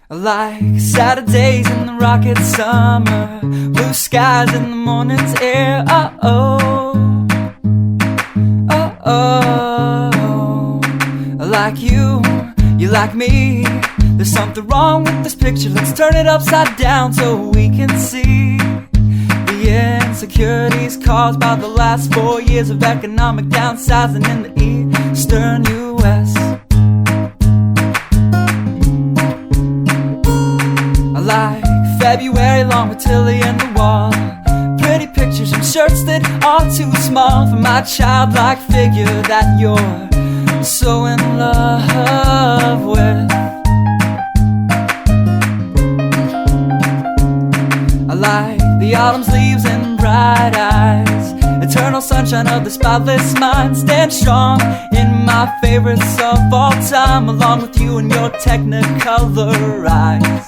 I like Saturdays in the rocket summer, blue skies in the morning's air. Oh, I like you, you like me. There's something wrong with this picture. Let's turn it upside down so we can see the insecurities caused by the last 4 years of economic downsizing in the eastern U.S. I like February long with Tilly and the wall, pretty pictures and shirts that are too small for my childlike figure that you're so in love with. I like the autumn's leaves and bright eyes, eternal sunshine of the spotless mind. Stand strong in my favorites of all time, along with you and your technicolor eyes.